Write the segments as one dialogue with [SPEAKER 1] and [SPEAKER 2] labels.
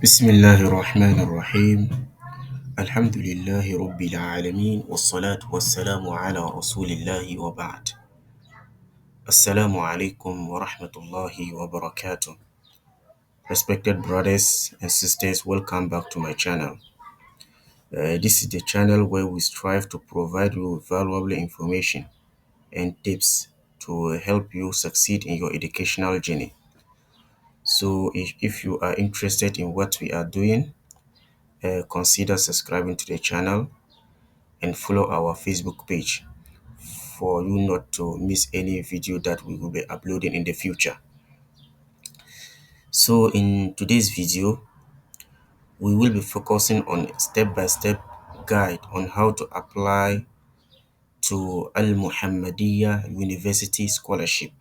[SPEAKER 1] بسم الله الرحمن الرحيم. الحمد لله رب العالمين والصلاة والسلام على رسول الله وبعد. السلام عليكم ورحمة الله وبركاته. Respected brothers and sisters, welcome back to my channel. This is the channel where we strive to provide you with valuable information and tips to help you succeed in your educational journey. So if you are interested in what we are doing, consider subscribing to the channel and follow our Facebook page for you not to miss any video that we will be uploading in the future. So in today's video, we will be focusing on step-by-step guide on how to apply to Muhammadiyah University scholarship,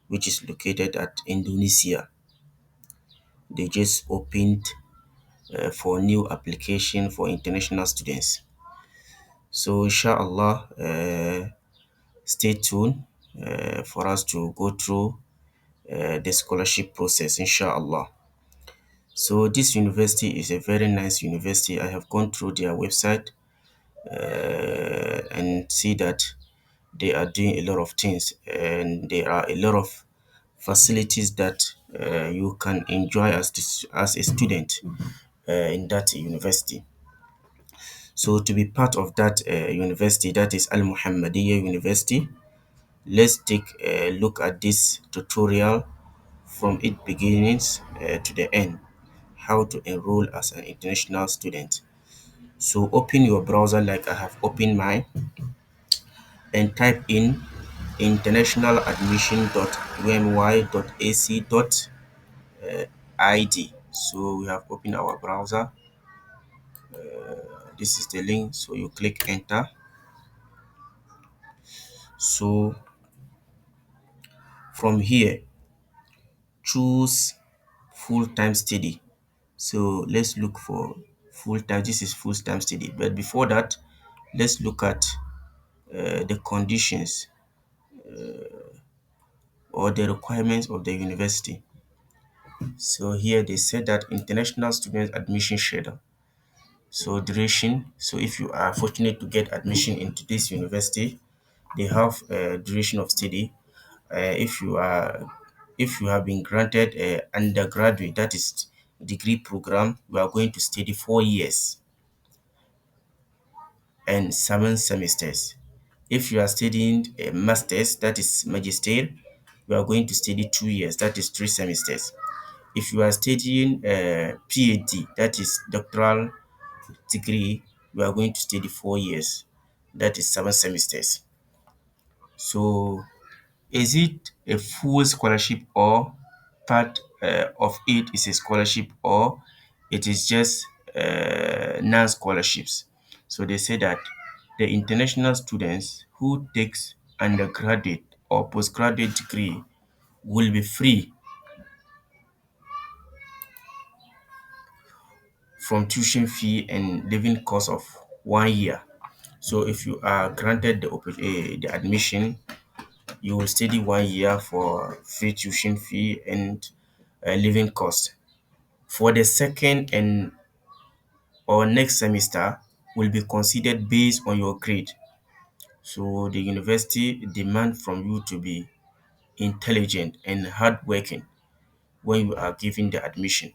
[SPEAKER 1] which is located at Indonesia. They just opened for new application for international students. So inshallah, stay tuned for us to go through the scholarship process, inshallah. So this university is a very nice university. I have gone through their website and see that they are doing a lot of things, and there are a lot of facilities that you can enjoy as a student in that university. So to be part of that university, that is Al Muhammadiyah University, let's take a look at this tutorial from its beginnings to the end, how to enroll as an international student. So open your browser like I have opened mine and type in internationaladmission.umy.ac.id. So we have opened our browser. This is the link. So you click enter. So from here, choose full-time study. So let's look for full-time. This is full-time study. But before that, let's look at the conditions or the requirements of the university. So here they said that international student admission schedule. So duration. So if you are fortunate to get admission into this university, they have a duration of study. If you have been granted a undergraduate, that is degree program, you are going to study 4 years and 7 semesters. If you are studying a master's, that is magister, you are going to study 2 years, that is 3 semesters. If you are studying a PhD, that is doctoral degree, you are going to study 4 years, that is 7 semesters. So is it a full scholarship or part of it is a scholarship, or it is just non-scholarships? So they say that the international students who takes undergraduate or postgraduate degree will be free from tuition fee and living cost of 1 year. So if you are granted the admission, you will study 1 year for free tuition fee and living cost. For the second and or next semester will be considered based on your grade. So the university demand from you to be intelligent and hardworking when you are given the admission.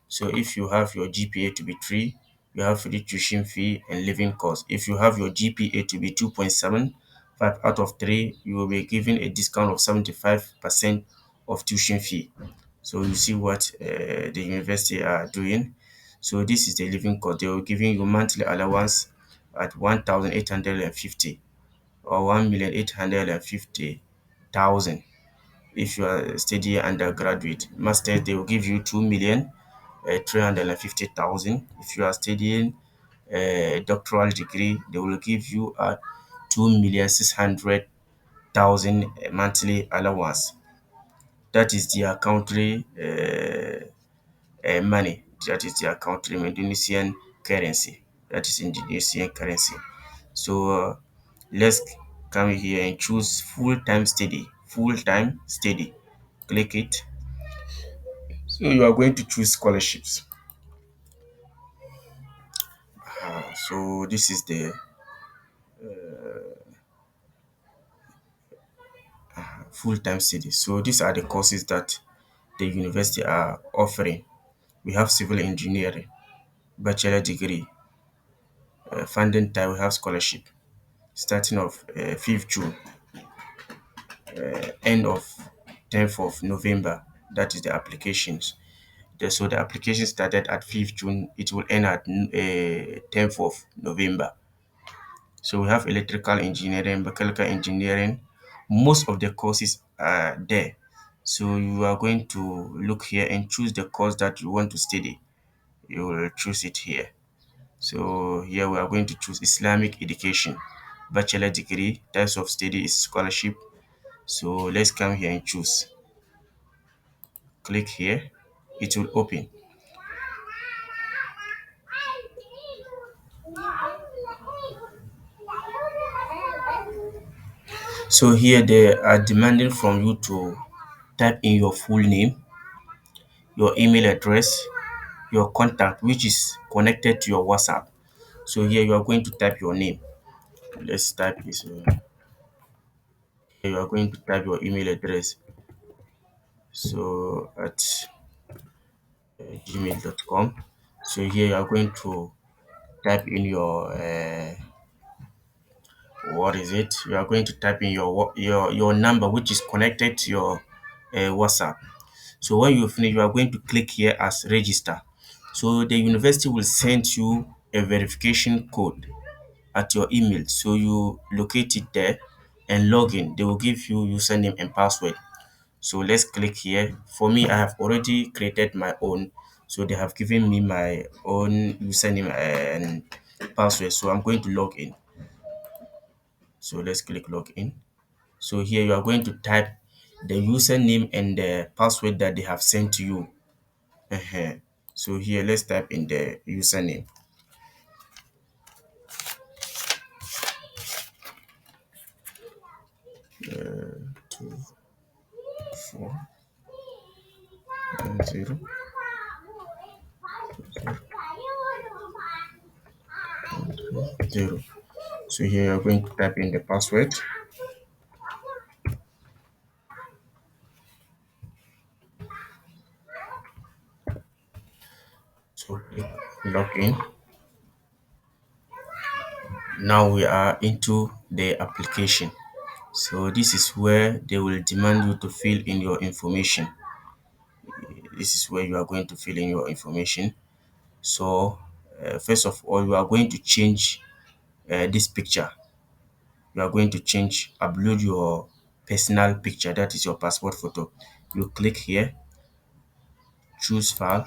[SPEAKER 1] So if you have your GPA to be 3, you have free tuition fee and living cost. If you have your GPA to be 2.75 out of 3, you will be given a discount of 75% of tuition fee. So you see what the university are doing. So this is the living cost. They will giving you monthly allowance at 1,850 or 1,850,000. If you are studying undergraduate. Master, they will give you 2,350,000. If you are studying a doctoral degree, they will give you a 2,600,000 monthly allowance. That is their country money. That is their country Indonesian currency. That is Indonesian currency. So let's come here and choose full-time study. Full-time study. Click it. So you are going to choose scholarships. So this is the full-time study. So these are the courses that the university are offering. We have civil engineering, bachelor degree, funding type, we have scholarship, starting of 5th June, end of 10th of November. That is the applications. So the application started at 5th June, it will end at 10th of November. So we have electrical engineering, mechanical engineering. Most of the courses are there. So you are going to look here and choose the course that you want to study. You will choose it here. So here we are going to choose Islamic education, bachelor degree, types of study is scholarship. So let's come here and choose. Click here, it will open. So here they are demanding from you to type in your full name, your email address, your contact, which is connected to your WhatsApp. So here you are going to type your name. Let's type this. Here you are going to type your email address. So at gmail.com. So here you are going to type in your what is it? You are going to type in your number, which is connected to your WhatsApp. So when you finish, you are going to click here as register. So the university will send you a verification code at your email. So you locate it there and log in. They will give you username and password. So let's click here. For me, I have already created my own. So they have given me my own username and password. So I'm going to log in. So let's click log in. So here you are going to type the username and the password that they have sent to you. So here let's type in the username. 2410 0. So here you're going to type in the password. So click login. Now we are into the application. So this is where they will demand you to fill in your information. This is where you are going to fill in your information. So first of all, you are going to change this picture. You are going to upload your personal picture, that is your passport photo. You click here, choose file.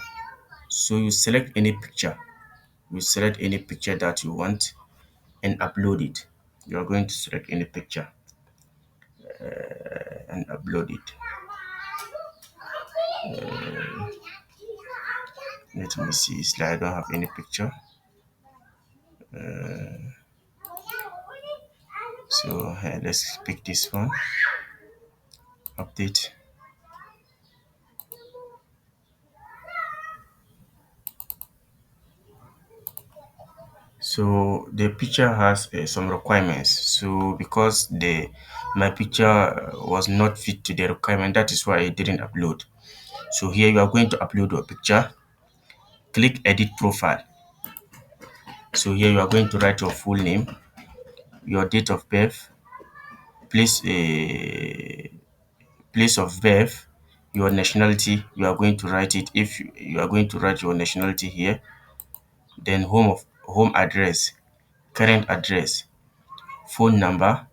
[SPEAKER 1] So you select any picture. You select any picture that you want and upload it. You are going to select any picture and upload it. Let me see. I don't have any picture. So let's pick this one. Update. So the picture has some requirements. So because the my picture was not fit to the requirement, that is why I didn't upload. So here you are going to upload your picture. Click edit profile. So here you are going to write your full name, your date of birth, place place of birth, your nationality. You are going to write it if you are going to write your nationality here. Then home address, current address, phone number,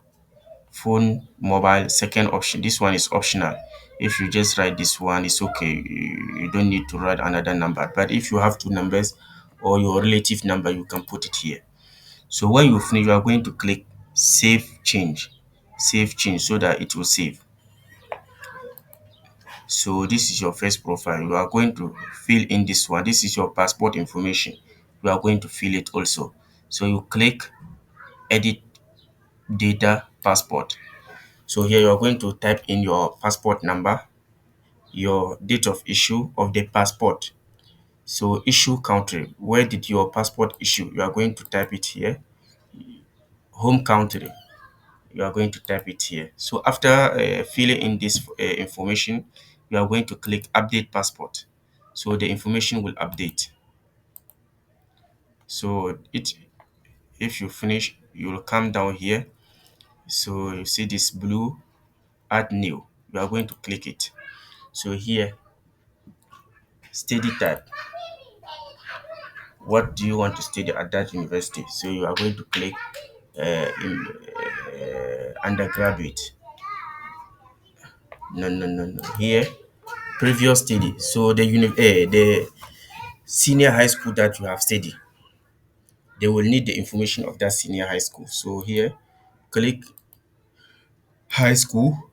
[SPEAKER 1] phone mobile. Second option, this one is optional. If you just write this one, it's okay. You don't need to write another number. But if you have two numbers or your relative number, you can put it here. So when you finish, you are going to click save change so that it will save. So this is your first profile. You are going to fill in this one. This is your passport information. You are going to fill it also. So you click edit data passport. So here you are going to type in your passport number, your date of issue of the passport. So issue country, where did your passport issue? You are going to type it here. Home country, you are going to type it here. So after filling in this information, you are going to click update passport. So the information will update. So it if you finish, you will come down here. So you see this blue add new. You are going to click it. So here, study type. What do you want to study at that university? So you are going to click in undergraduate. No, no, no, no. Here, previous study. So the senior high school that you have studied, they will need the information of that senior high school. So here, click high school.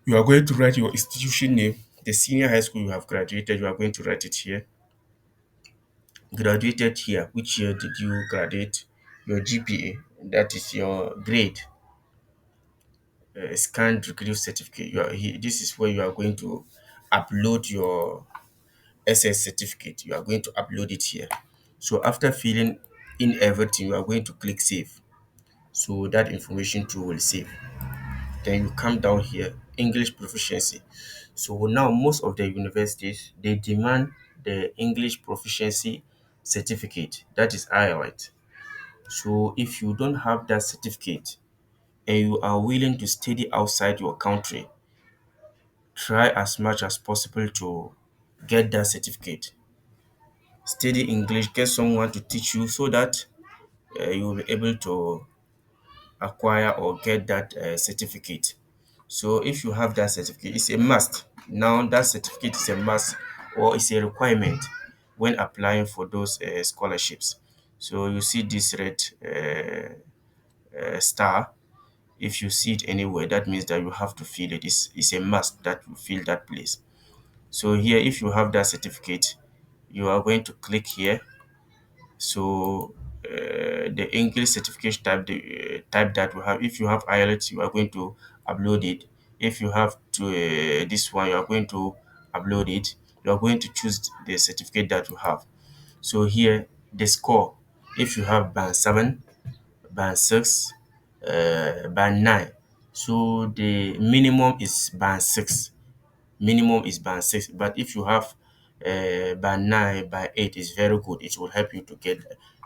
[SPEAKER 1] You are going to write your institution name, the senior high school you have graduated. You are going to write it here. Graduated here. Which year did you graduate? Your GPA, that is your grade. Scanned degree certificate. This is where you are going to upload your SS certificate. You are going to upload it here. So after filling in everything, you are going to click save. So that information too will save. Then you come down here, English proficiency. So now most of the universities, they demand the English proficiency certificate. That is IELTS. So if you don't have that certificate and you are willing to study outside your country, try as much as possible to get that certificate. Study English, get someone to teach you so that you will be able to acquire or get that certificate. So if you have that certificate, it's a must. Now that certificate is a must or it's a requirement when applying for those scholarships. So you see this red star. If you see it anywhere, that means that you have to fill it. It's a must that you fill that place. So here, if you have that certificate, you are going to click here. So the English certificate type, the type that you have. If you have IELTS, you are going to upload it. If you have to this one, you are going to upload it. You are going to choose the certificate that you have. So here, the score. If you have band 7, band 6, band 9. So the minimum is band 6. Minimum is band 6, but if you have band 9, band 8 is very good. It will help you to get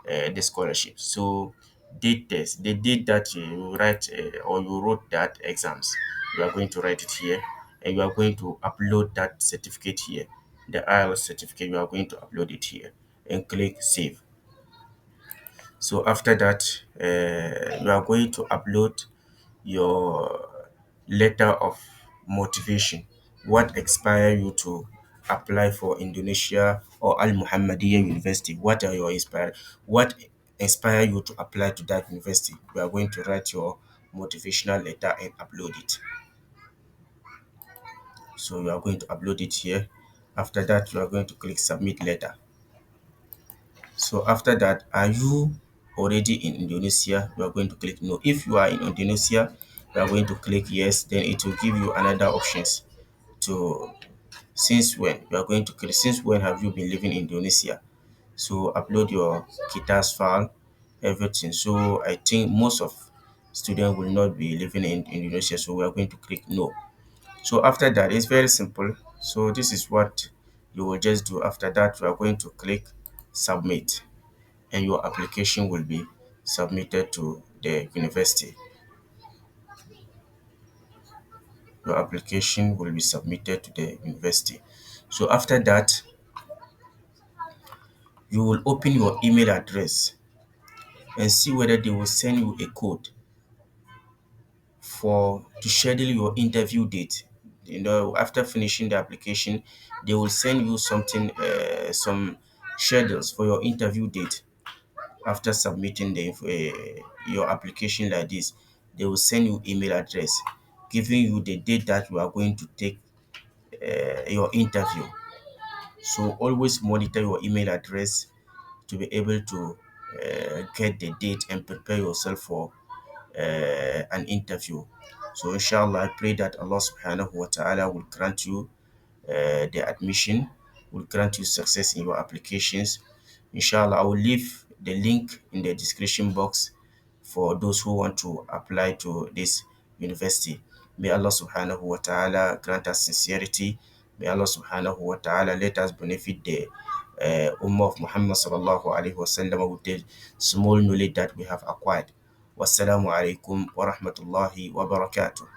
[SPEAKER 1] the scholarship. So date test, the date that you write or you wrote that exams, you are going to write it here, and you are going to upload that certificate here. The IELTS certificate, you are going to upload it here and click save. So after that, you are going to upload your letter of motivation. What inspire you to apply for Indonesia or Al Muhammadiyah University? What inspire you to apply to that university? You are going to write your motivational letter and upload it. So you are going to upload it here. After that, you are going to click submit letter. So after that, are you already in Indonesia? You are going to click no. If you are in Indonesia, you are going to click yes. Then it will give you another options to since when. You are going to click since when have you been living in Indonesia. So upload your KITAS file, everything. So I think most of students will not be living in Indonesia. So we are going to click no. So after that, it's very simple. So this is what you will just do. After that, you are going to click submit and your application will be submitted to the university. Your application will be submitted to the university. So after that, you will open your email address and see whether they will send you a code for to schedule your interview date. You know, after finishing the application, they will send you some schedules for your interview date. After submitting your application like this, they will send you email address giving you the date that you are going to take your interview. So always monitor your email address to be able to get the date and prepare yourself for an interview. So inshallah, I pray that Allah subhanahu wa ta'ala will grant you the admission will grant you success in your applications. Inshallah, I will leave the link in the description box for those who want to apply to this university. May Allah subhanahu wa ta'ala grant us sincerity. May Allah subhanahu wa ta'ala let us benefit the Ummah of Muhammad sallallahu alaihi wasallam with the small knowledge that we have acquired. Wassalamu alaikum wa rahmatullahi wa barakatuh.